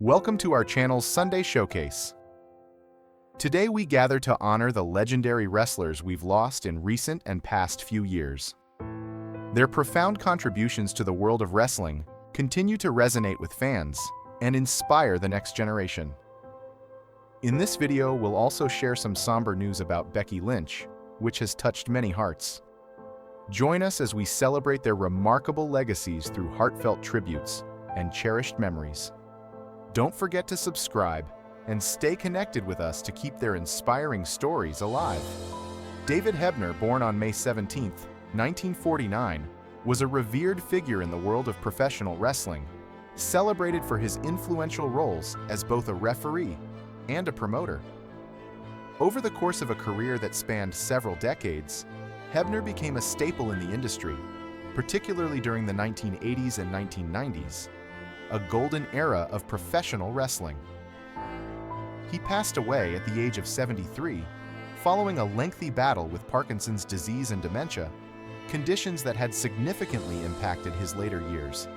Welcome to our channel's Sunday Showcase. Today we gather to honor the legendary wrestlers we've lost in recent and past few years. Their profound contributions to the world of wrestling continue to resonate with fans and inspire the next generation. In this video, we'll also share some somber news about Becky Lynch, which has touched many hearts. Join us as we celebrate their remarkable legacies through heartfelt tributes and cherished memories. Don't forget to subscribe and stay connected with us to keep their inspiring stories alive. David Hebner, born on May 17, 1949, was a revered figure in the world of professional wrestling, celebrated for his influential roles as both a referee and a promoter. Over the course of a career that spanned several decades, Hebner became a staple in the industry, particularly during the 1980s and 1990s, a golden era of professional wrestling. He passed away at the age of 73, following a lengthy battle with Parkinson's disease and dementia, conditions that had significantly impacted his later years.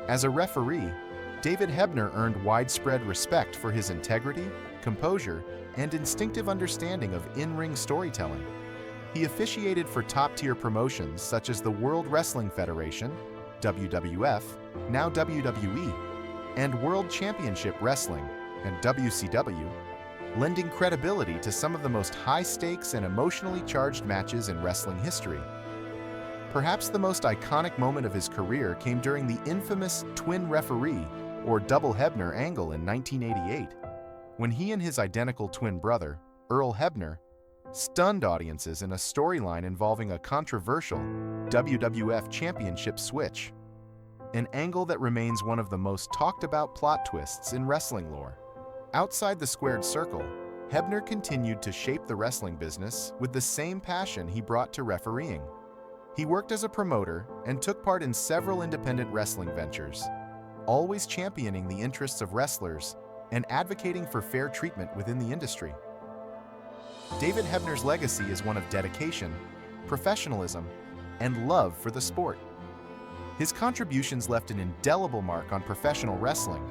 As a referee, David Hebner earned widespread respect for his integrity, composure, and instinctive understanding of in-ring storytelling. He officiated for top-tier promotions such as the World Wrestling Federation, WWF, now WWE, and World Championship Wrestling, and WCW, lending credibility to some of the most high-stakes and emotionally charged matches in wrestling history. Perhaps the most iconic moment of his career came during the infamous twin referee, or double Hebner angle in 1988, when he and his identical twin brother, Earl Hebner, stunned audiences in a storyline involving a controversial WWF Championship switch, an angle that remains one of the most talked-about plot twists in wrestling lore. Outside the squared circle, Hebner continued to shape the wrestling business with the same passion he brought to refereeing. He worked as a promoter and took part in several independent wrestling ventures, always championing the interests of wrestlers and advocating for fair treatment within the industry. David Hebner's legacy is one of dedication, professionalism, and love for the sport. His contributions left an indelible mark on professional wrestling,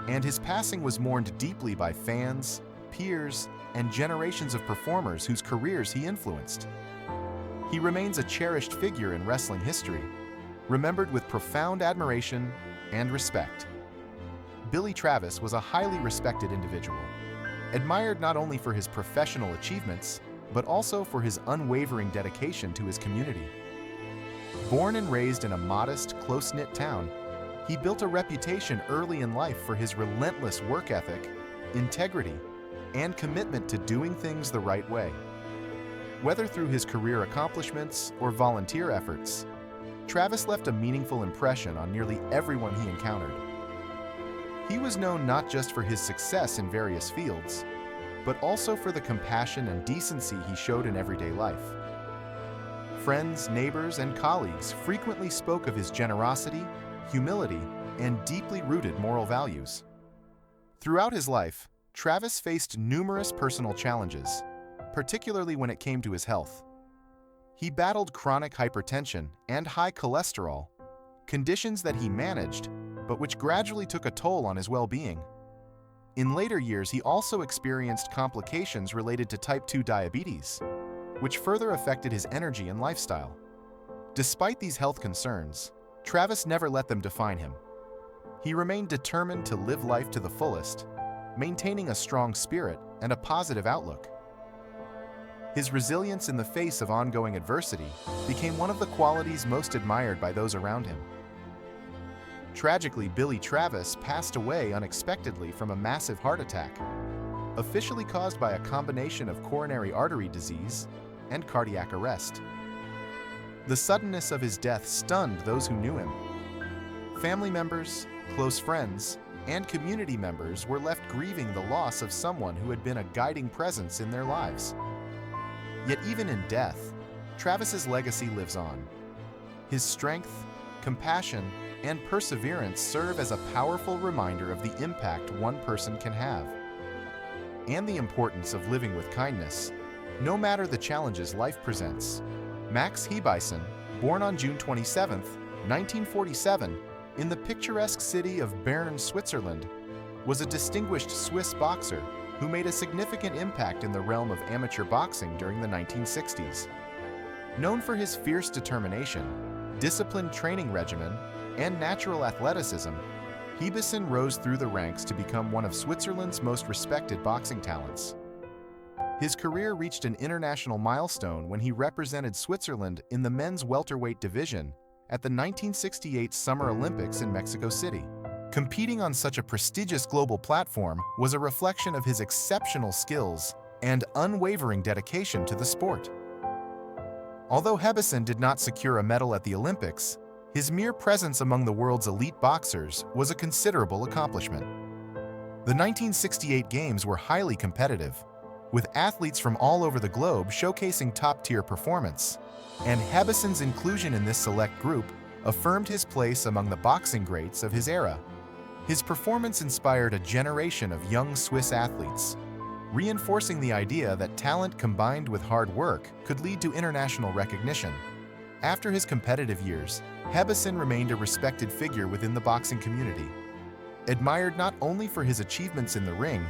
and his passing was mourned deeply by fans, peers, and generations of performers whose careers he influenced. He remains a cherished figure in wrestling history, remembered with profound admiration and respect. Billy Travis was a highly respected individual, admired not only for his professional achievements, but also for his unwavering dedication to his community. Born and raised in a modest, close-knit town, he built a reputation early in life for his relentless work ethic, integrity, and commitment to doing things the right way. Whether through his career accomplishments or volunteer efforts, Travis left a meaningful impression on nearly everyone he encountered. He was known not just for his success in various fields, but also for the compassion and decency he showed in everyday life. Friends, neighbors, and colleagues frequently spoke of his generosity, humility, and deeply rooted moral values. Throughout his life, Travis faced numerous personal challenges, particularly when it came to his health. He battled chronic hypertension and high cholesterol, conditions that he managed, but which gradually took a toll on his well-being. In later years, he also experienced complications related to type 2 diabetes, which further affected his energy and lifestyle. Despite these health concerns, Travis never let them define him. He remained determined to live life to the fullest, maintaining a strong spirit and a positive outlook. His resilience in the face of ongoing adversity became one of the qualities most admired by those around him. Tragically, Billy Travis passed away unexpectedly from a massive heart attack, officially caused by a combination of coronary artery disease and cardiac arrest. The suddenness of his death stunned those who knew him. Family members, close friends, and community members were left grieving the loss of someone who had been a guiding presence in their lives. Yet even in death, Travis's legacy lives on. His strength, compassion, and perseverance serve as a powerful reminder of the impact one person can have, and the importance of living with kindness, no matter the challenges life presents. Max Hebison, born on June 27, 1947, in the picturesque city of Bern, Switzerland, was a distinguished Swiss boxer who made a significant impact in the realm of amateur boxing during the 1960s. Known for his fierce determination, disciplined training regimen, and natural athleticism, Hébesson rose through the ranks to become one of Switzerland's most respected boxing talents. His career reached an international milestone when he represented Switzerland in the men's welterweight division at the 1968 Summer Olympics in Mexico City. Competing on such a prestigious global platform was a reflection of his exceptional skills and unwavering dedication to the sport. Although Hébesson did not secure a medal at the Olympics, his mere presence among the world's elite boxers was a considerable accomplishment. The 1968 Games were highly competitive, with athletes from all over the globe showcasing top-tier performance, and Hébesson's inclusion in this select group affirmed his place among the boxing greats of his era. His performance inspired a generation of young Swiss athletes, reinforcing the idea that talent combined with hard work could lead to international recognition. After his competitive years, Hébesson remained a respected figure within the boxing community, admired not only for his achievements in the ring,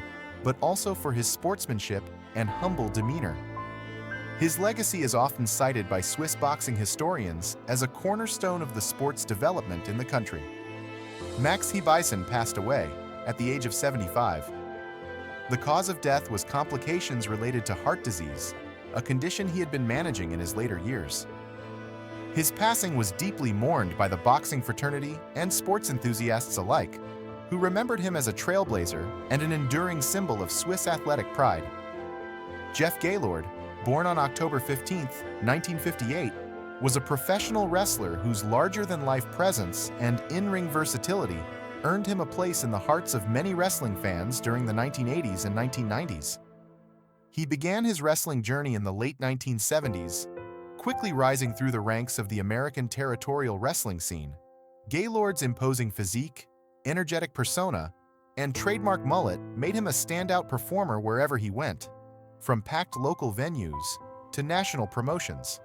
but also for his sportsmanship and humble demeanor. His legacy is often cited by Swiss boxing historians as a cornerstone of the sport's development in the country. Max Hébesson passed away at the age of 75. The cause of death was complications related to heart disease, a condition he had been managing in his later years. His passing was deeply mourned by the boxing fraternity and sports enthusiasts alike, who remembered him as a trailblazer and an enduring symbol of Swiss athletic pride. Jeff Gaylord, born on October 15, 1958, was a professional wrestler whose larger-than-life presence and in-ring versatility earned him a place in the hearts of many wrestling fans during the 1980s and 1990s. He began his wrestling journey in the late 1970s, quickly rising through the ranks of the American territorial wrestling scene. Gaylord's imposing physique, energetic persona, and trademark mullet made him a standout performer wherever he went, from packed local venues to national promotions.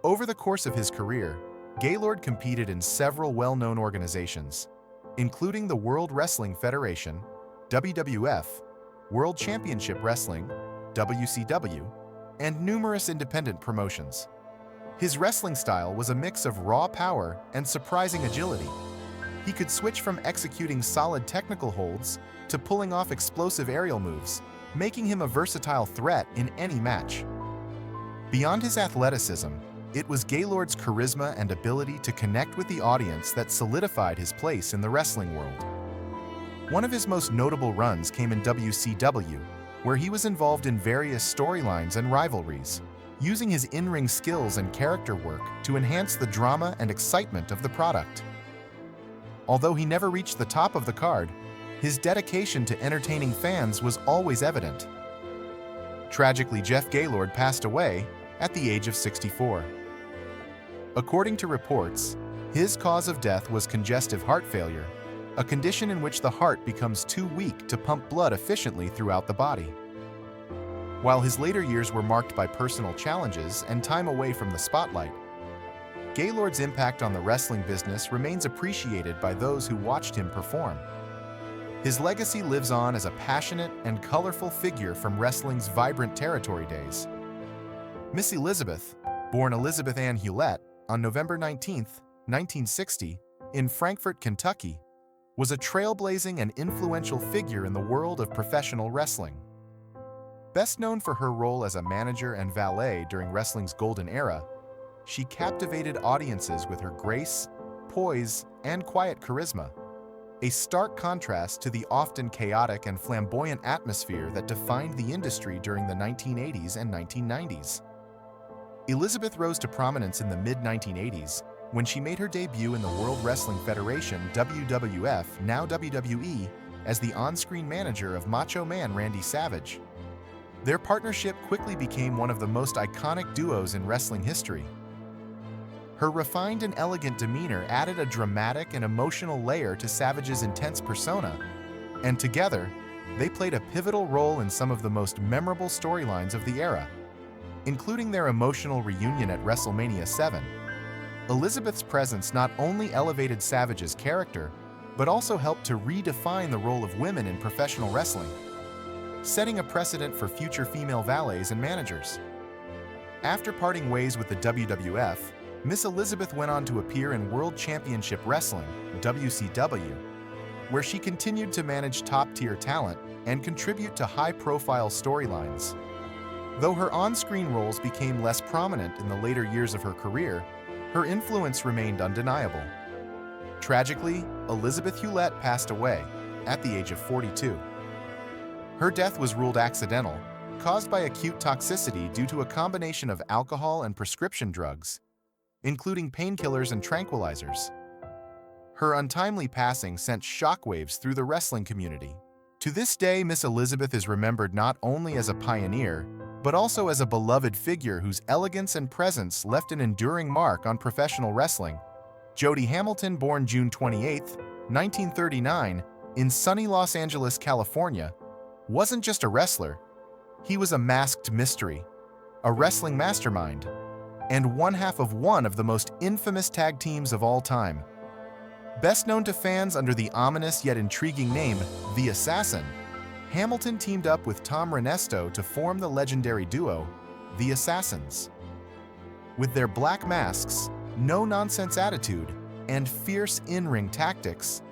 Over the course of his career, Gaylord competed in several well-known organizations, including the World Wrestling Federation, WWF, World Championship Wrestling, WCW, and numerous independent promotions. His wrestling style was a mix of raw power and surprising agility. He could switch from executing solid technical holds to pulling off explosive aerial moves, making him a versatile threat in any match. Beyond his athleticism, it was Gaylord's charisma and ability to connect with the audience that solidified his place in the wrestling world. One of his most notable runs came in WCW, where he was involved in various storylines and rivalries, using his in-ring skills and character work to enhance the drama and excitement of the product. Although he never reached the top of the card, his dedication to entertaining fans was always evident. Tragically, Jeff Gaylord passed away at the age of 64. According to reports, his cause of death was congestive heart failure, a condition in which the heart becomes too weak to pump blood efficiently throughout the body. While his later years were marked by personal challenges and time away from the spotlight, Gaylord's impact on the wrestling business remains appreciated by those who watched him perform. His legacy lives on as a passionate and colorful figure from wrestling's vibrant territory days. Miss Elizabeth, born Elizabeth Ann Hewlett on November 19, 1960, in Frankfort, Kentucky, was a trailblazing and influential figure in the world of professional wrestling. Best known for her role as a manager and valet during wrestling's golden era, she captivated audiences with her grace, poise, and quiet charisma, a stark contrast to the often chaotic and flamboyant atmosphere that defined the industry during the 1980s and 1990s. Elizabeth rose to prominence in the mid-1980s when she made her debut in the World Wrestling Federation (WWF), now WWE, as the on-screen manager of Macho Man Randy Savage. Their partnership quickly became one of the most iconic duos in wrestling history. Her refined and elegant demeanor added a dramatic and emotional layer to Savage's intense persona, and together, they played a pivotal role in some of the most memorable storylines of the era, including their emotional reunion at WrestleMania 7. Elizabeth's presence not only elevated Savage's character, but also helped to redefine the role of women in professional wrestling, setting a precedent for future female valets and managers. After parting ways with the WWF, Miss Elizabeth went on to appear in World Championship Wrestling, WCW, where she continued to manage top-tier talent and contribute to high-profile storylines. Though her on-screen roles became less prominent in the later years of her career, her influence remained undeniable. Tragically, Elizabeth Hewlett passed away at the age of 42. Her death was ruled accidental, caused by acute toxicity due to a combination of alcohol and prescription drugs, including painkillers and tranquilizers. Her untimely passing sent shockwaves through the wrestling community. To this day, Miss Elizabeth is remembered not only as a pioneer, but also as a beloved figure whose elegance and presence left an enduring mark on professional wrestling. Jody Hamilton, born June 28, 1939, in sunny Los Angeles, California, wasn't just a wrestler. He was a masked mystery, a wrestling mastermind, and one half of one of the most infamous tag teams of all time. Best known to fans under the ominous yet intriguing name, The Assassin, Hamilton teamed up with Tom Renesto to form the legendary duo, The Assassins. With their black masks, no-nonsense attitude, and fierce in-ring tactics,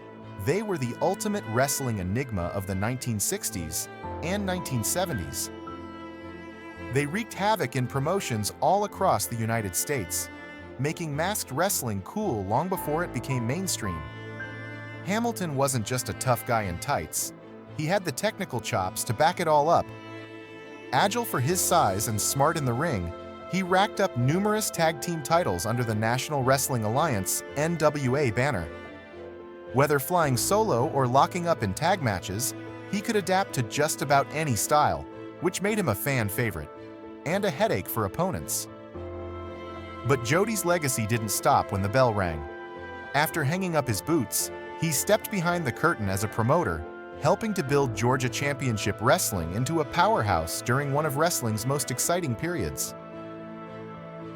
they were the ultimate wrestling enigma of the 1960s and 1970s. They wreaked havoc in promotions all across the United States, making masked wrestling cool long before it became mainstream. Hamilton wasn't just a tough guy in tights. He had the technical chops to back it all up. Agile for his size and smart in the ring, he racked up numerous tag team titles under the National Wrestling Alliance (NWA) banner. Whether flying solo or locking up in tag matches, he could adapt to just about any style, which made him a fan favorite and a headache for opponents. But Jody's legacy didn't stop when the bell rang. After hanging up his boots, he stepped behind the curtain as a promoter, helping to build Georgia Championship Wrestling into a powerhouse during one of wrestling's most exciting periods.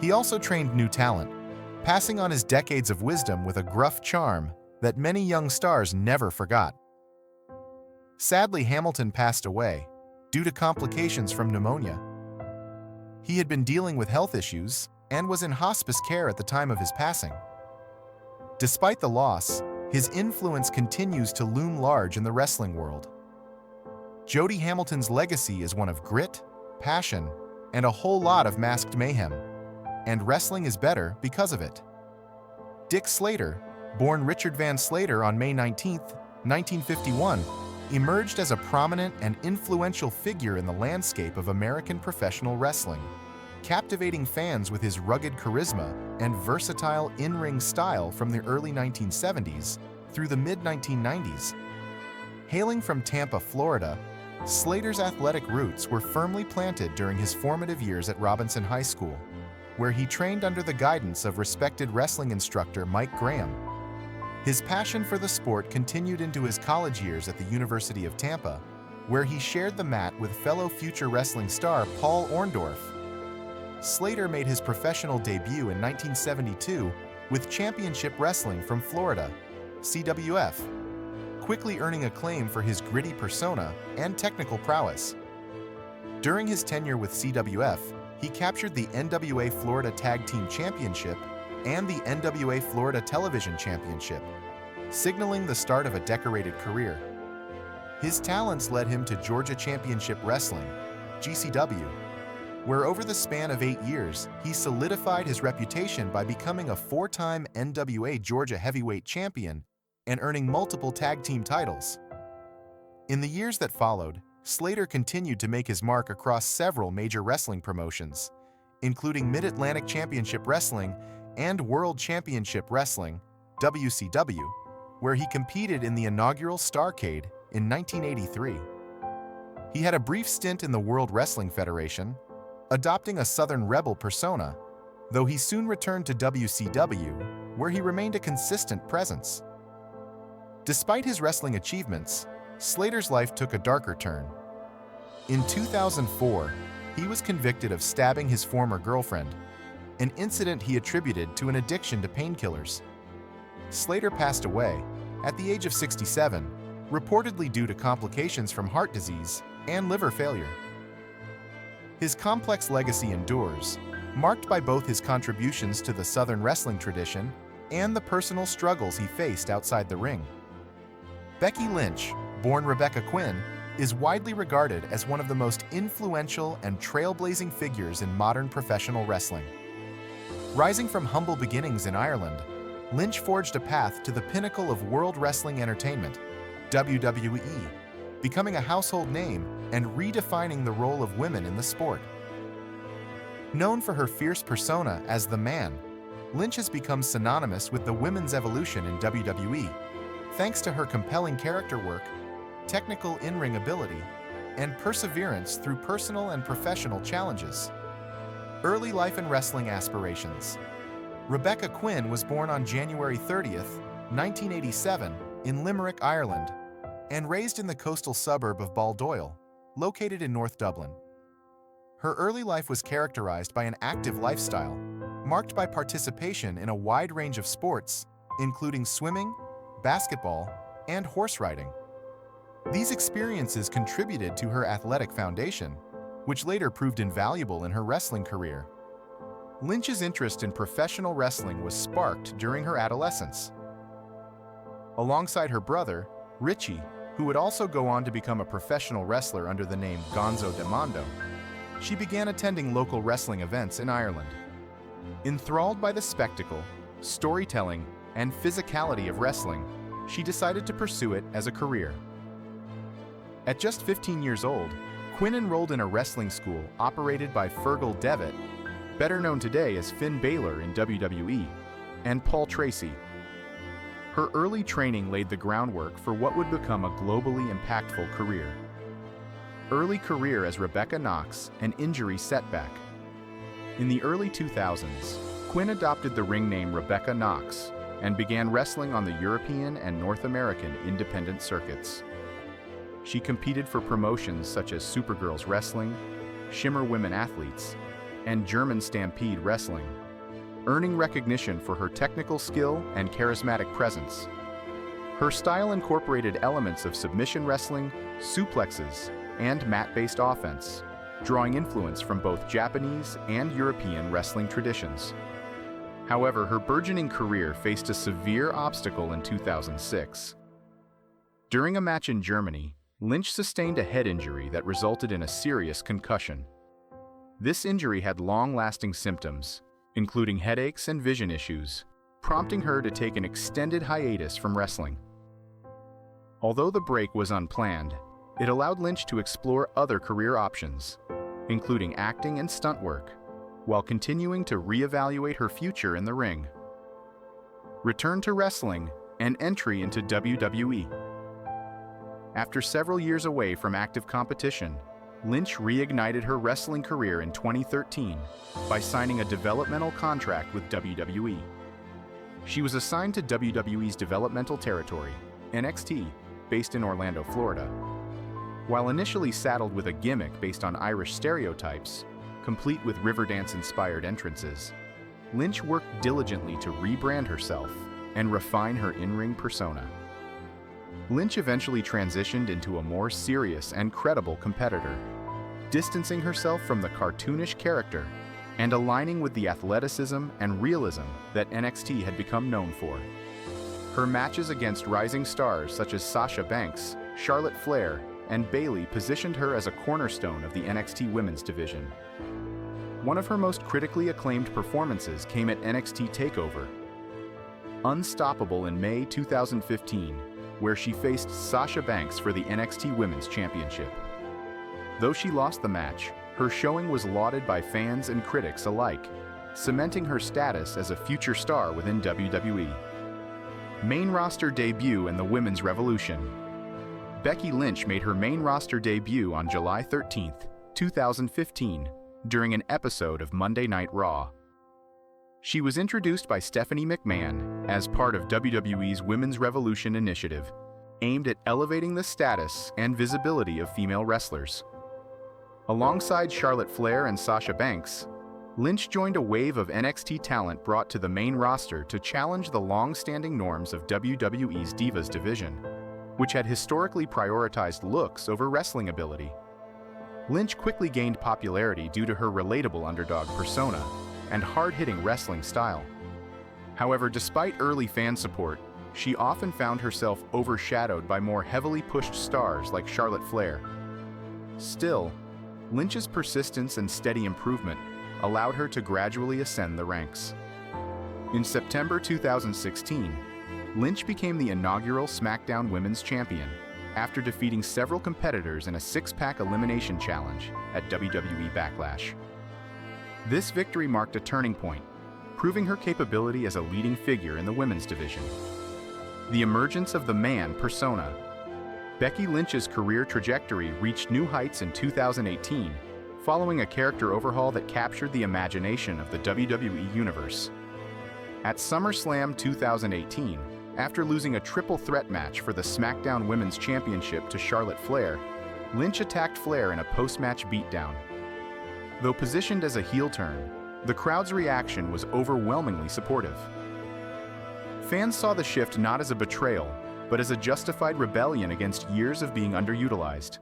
He also trained new talent, passing on his decades of wisdom with a gruff charm that many young stars never forgot. Sadly, Hamilton passed away due to complications from pneumonia. He had been dealing with health issues and was in hospice care at the time of his passing. Despite the loss, his influence continues to loom large in the wrestling world. Jody Hamilton's legacy is one of grit, passion, and a whole lot of masked mayhem, and wrestling is better because of it. Dick Slater, born Richard Van Slater on May 19, 1951, emerged as a prominent and influential figure in the landscape of American professional wrestling, captivating fans with his rugged charisma and versatile in-ring style from the early 1970s through the mid-1990s. Hailing from Tampa, Florida, Slater's athletic roots were firmly planted during his formative years at Robinson High School, where he trained under the guidance of respected wrestling instructor Mike Graham. His passion for the sport continued into his college years at the University of Tampa, where he shared the mat with fellow future wrestling star Paul Orndorff. Slater made his professional debut in 1972 with Championship Wrestling from Florida, CWF, quickly earning acclaim for his gritty persona and technical prowess. During his tenure with CWF, he captured the NWA Florida Tag Team Championship and the NWA Florida Television Championship, signaling the start of a decorated career. His talents led him to Georgia Championship Wrestling, GCW, where over the span of 8 years, he solidified his reputation by becoming a 4-time NWA Georgia Heavyweight Champion and earning multiple tag team titles. In the years that followed, Slater continued to make his mark across several major wrestling promotions, including Mid-Atlantic Championship Wrestling and World Championship Wrestling, WCW, where he competed in the inaugural Starrcade in 1983. He had a brief stint in the World Wrestling Federation, adopting a Southern Rebel persona, though he soon returned to WCW, where he remained a consistent presence. Despite his wrestling achievements, Slater's life took a darker turn. In 2004, he was convicted of stabbing his former girlfriend, an incident he attributed to an addiction to painkillers. Slater passed away at the age of 67, reportedly due to complications from heart disease and liver failure. His complex legacy endures, marked by both his contributions to the Southern wrestling tradition and the personal struggles he faced outside the ring. Becky Lynch, born Rebecca Quinn, is widely regarded as one of the most influential and trailblazing figures in modern professional wrestling. Rising from humble beginnings in Ireland, Lynch forged a path to the pinnacle of world wrestling entertainment, WWE, becoming a household name and redefining the role of women in the sport. Known for her fierce persona as the Man, Lynch has become synonymous with the women's evolution in WWE, thanks to her compelling character work, technical in-ring ability, and perseverance through personal and professional challenges. Early life and wrestling aspirations. Rebecca Quinn was born on January 30th, 1987, in Limerick, Ireland, and raised in the coastal suburb of Baldoyle, located in North Dublin. Her early life was characterized by an active lifestyle, marked by participation in a wide range of sports, including swimming, basketball, and horse riding. These experiences contributed to her athletic foundation, which later proved invaluable in her wrestling career. Lynch's interest in professional wrestling was sparked during her adolescence. Alongside her brother, Richie, who would also go on to become a professional wrestler under the name Gonzo de Mondo, she began attending local wrestling events in Ireland. Enthralled by the spectacle, storytelling, and physicality of wrestling, she decided to pursue it as a career. At just 15 years old, Quinn enrolled in a wrestling school operated by Fergal Devitt, better known today as Finn Balor in WWE, and Paul Tracy. Her early training laid the groundwork for what would become a globally impactful career. Early career as Rebecca Knox, an injury setback. In the early 2000s, Quinn adopted the ring name Rebecca Knox and began wrestling on the European and North American independent circuits. She competed for promotions such as Supergirls Wrestling, Shimmer Women Athletes, and German Stampede Wrestling, earning recognition for her technical skill and charismatic presence. Her style incorporated elements of submission wrestling, suplexes, and mat-based offense, drawing influence from both Japanese and European wrestling traditions. However, her burgeoning career faced a severe obstacle in 2006. During a match in Germany, Lynch sustained a head injury that resulted in a serious concussion. This injury had long-lasting symptoms, including headaches and vision issues, prompting her to take an extended hiatus from wrestling. Although the break was unplanned, it allowed Lynch to explore other career options, including acting and stunt work, while continuing to reevaluate her future in the ring. Return to wrestling and entry into WWE. After several years away from active competition, Lynch reignited her wrestling career in 2013 by signing a developmental contract with WWE. She was assigned to WWE's developmental territory, NXT, based in Orlando, Florida. While initially saddled with a gimmick based on Irish stereotypes, complete with Riverdance-inspired entrances, Lynch worked diligently to rebrand herself and refine her in-ring persona. Lynch eventually transitioned into a more serious and credible competitor, distancing herself from the cartoonish character and aligning with the athleticism and realism that NXT had become known for. Her matches against rising stars such as Sasha Banks, Charlotte Flair, and Bayley positioned her as a cornerstone of the NXT women's division. One of her most critically acclaimed performances came at NXT TakeOver Unstoppable in May 2015, where she faced Sasha Banks for the NXT Women's Championship. Though she lost the match, her showing was lauded by fans and critics alike, cementing her status as a future star within WWE. Main roster debut in the Women's Revolution. Becky Lynch made her main roster debut on July 13, 2015, during an episode of Monday Night Raw. She was introduced by Stephanie McMahon as part of WWE's Women's Revolution initiative, aimed at elevating the status and visibility of female wrestlers. Alongside Charlotte Flair and Sasha Banks, Lynch joined a wave of NXT talent brought to the main roster to challenge the long-standing norms of WWE's Divas division, which had historically prioritized looks over wrestling ability. Lynch quickly gained popularity due to her relatable underdog persona and hard-hitting wrestling style. However, despite early fan support, she often found herself overshadowed by more heavily pushed stars like Charlotte Flair. Still, Lynch's persistence and steady improvement allowed her to gradually ascend the ranks. In September 2016, Lynch became the inaugural SmackDown Women's Champion after defeating several competitors in a six-pack elimination challenge at WWE Backlash. This victory marked a turning point, proving her capability as a leading figure in the women's division. The emergence of the man persona. Becky Lynch's career trajectory reached new heights in 2018, following a character overhaul that captured the imagination of the WWE Universe. At SummerSlam 2018, after losing a triple threat match for the SmackDown Women's Championship to Charlotte Flair, Lynch attacked Flair in a post-match beatdown. Though positioned as a heel turn, the crowd's reaction was overwhelmingly supportive. Fans saw the shift not as a betrayal, but as a justified rebellion against years of being underutilized.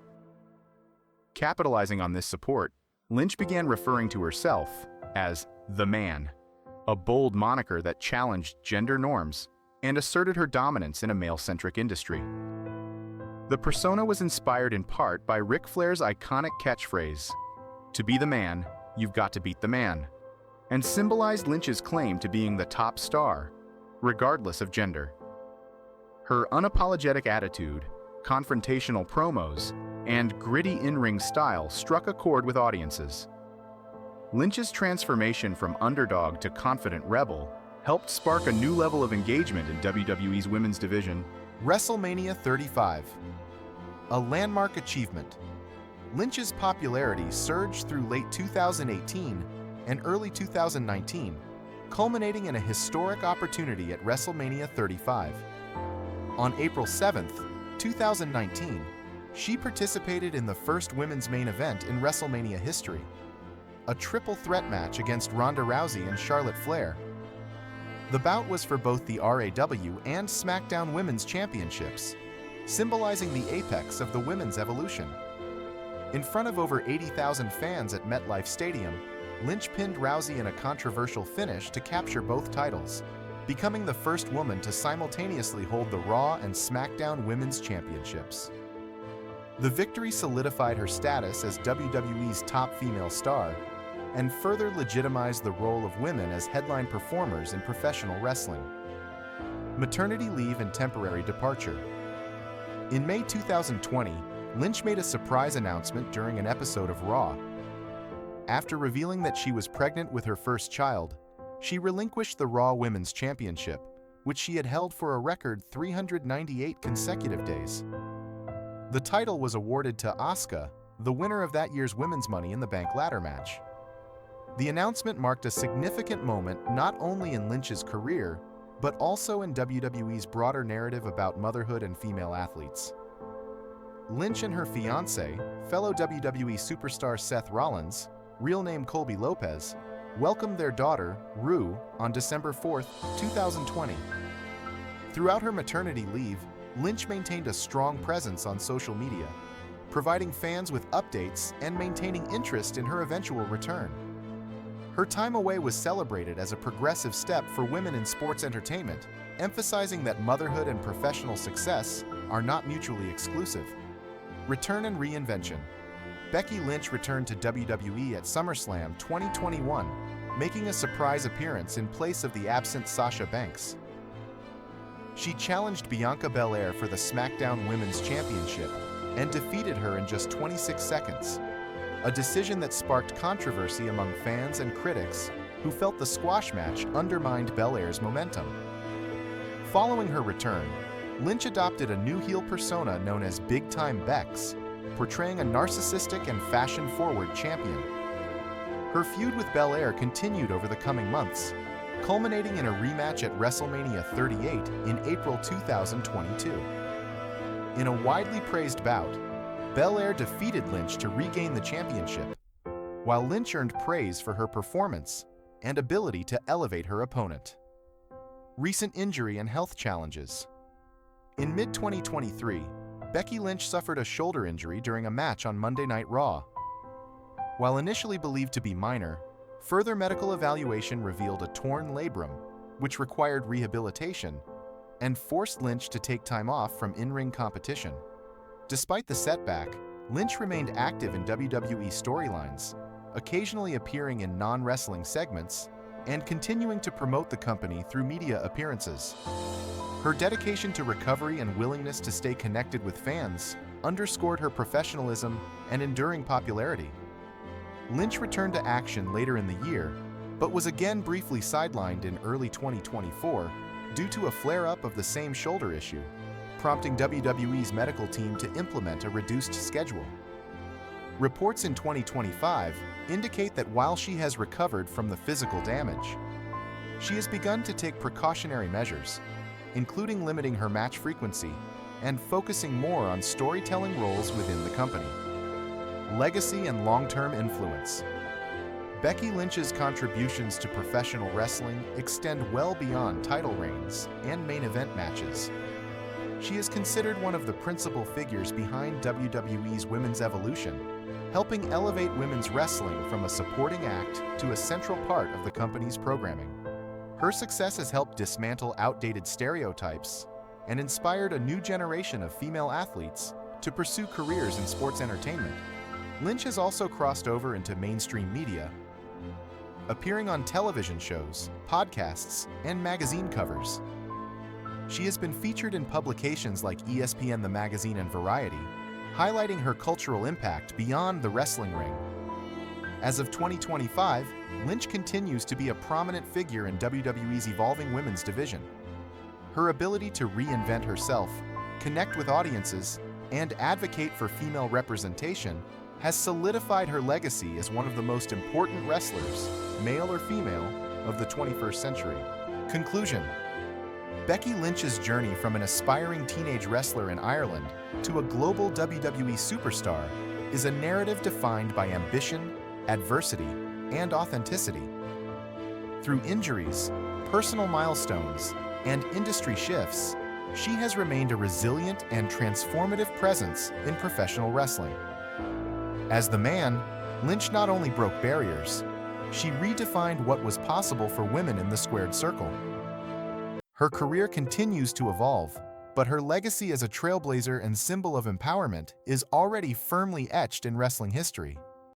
Capitalizing on this support, Lynch began referring to herself as the man, a bold moniker that challenged gender norms and asserted her dominance in a male-centric industry. The persona was inspired in part by Ric Flair's iconic catchphrase, "To be the man, you've got to beat the man," and symbolized Lynch's claim to being the top star, regardless of gender. Her unapologetic attitude, confrontational promos, and gritty in-ring style struck a chord with audiences. Lynch's transformation from underdog to confident rebel helped spark a new level of engagement in WWE's women's division. WrestleMania 35. A landmark achievement. Lynch's popularity surged through late 2018 and early 2019, culminating in a historic opportunity at WrestleMania 35. On April 7th, 2019, she participated in the first women's main event in WrestleMania history, a triple threat match against Ronda Rousey and Charlotte Flair. The bout was for both the RAW and SmackDown Women's Championships, symbolizing the apex of the women's evolution. In front of over 80,000 fans at MetLife Stadium, Lynch pinned Rousey in a controversial finish to capture both titles, becoming the first woman to simultaneously hold the Raw and SmackDown Women's Championships. The victory solidified her status as WWE's top female star and further legitimized the role of women as headline performers in professional wrestling. Maternity leave and temporary departure. In May 2020, Lynch made a surprise announcement during an episode of Raw. After revealing that she was pregnant with her first child, she relinquished the Raw Women's Championship, which she had held for a record 398 consecutive days. The title was awarded to Asuka, the winner of that year's Women's Money in the Bank ladder match. The announcement marked a significant moment not only in Lynch's career, but also in WWE's broader narrative about motherhood and female athletes. Lynch and her fiancé, fellow WWE superstar Seth Rollins, real name Colby Lopez, welcomed their daughter, Rue, on December 4, 2020. Throughout her maternity leave, Lynch maintained a strong presence on social media, providing fans with updates and maintaining interest in her eventual return. Her time away was celebrated as a progressive step for women in sports entertainment, emphasizing that motherhood and professional success are not mutually exclusive. Return and reinvention. Becky Lynch returned to WWE at SummerSlam 2021, making a surprise appearance in place of the absent Sasha Banks. She challenged Bianca Belair for the SmackDown Women's Championship and defeated her in just 26 seconds, a decision that sparked controversy among fans and critics who felt the squash match undermined Belair's momentum. Following her return, Lynch adopted a new heel persona known as Big Time Bex, portraying a narcissistic and fashion-forward champion. Her feud with Belair continued over the coming months, culminating in a rematch at WrestleMania 38 in April 2022. In a widely praised bout, Belair defeated Lynch to regain the championship. while Lynch earned praise for her performance and ability to elevate her opponent. Recent injury and health challenges. In mid-2023, Becky Lynch suffered a shoulder injury during a match on Monday Night Raw. While initially believed to be minor, further medical evaluation revealed a torn labrum, which required rehabilitation, and forced Lynch to take time off from in-ring competition. Despite the setback, Lynch remained active in WWE storylines, occasionally appearing in non-wrestling segments, and continuing to promote the company through media appearances. Her dedication to recovery and willingness to stay connected with fans underscored her professionalism and enduring popularity. Lynch returned to action later in the year, but was again briefly sidelined in early 2024 due to a flare-up of the same shoulder issue, prompting WWE's medical team to implement a reduced schedule. Reports in 2025 indicate that while she has recovered from the physical damage, she has begun to take precautionary measures, including limiting her match frequency and focusing more on storytelling roles within the company. Legacy and long-term influence. Becky Lynch's contributions to professional wrestling extend well beyond title reigns and main event matches. She is considered one of the principal figures behind WWE's women's evolution, helping elevate women's wrestling from a supporting act to a central part of the company's programming. Her success has helped dismantle outdated stereotypes and inspired a new generation of female athletes to pursue careers in sports entertainment. Lynch has also crossed over into mainstream media, appearing on television shows, podcasts, and magazine covers. She has been featured in publications like ESPN The Magazine and Variety, highlighting her cultural impact beyond the wrestling ring. As of 2025, Lynch continues to be a prominent figure in WWE's evolving women's division. Her ability to reinvent herself, connect with audiences, and advocate for female representation has solidified her legacy as one of the most important wrestlers, male or female, of the 21st century. Conclusion. Becky Lynch's journey from an aspiring teenage wrestler in Ireland to a global WWE superstar is a narrative defined by ambition, adversity, and authenticity. Through injuries, personal milestones, and industry shifts, she has remained a resilient and transformative presence in professional wrestling. As the man, Lynch not only broke barriers, she redefined what was possible for women in the squared circle. Her career continues to evolve, but her legacy as a trailblazer and symbol of empowerment is already firmly etched in wrestling history.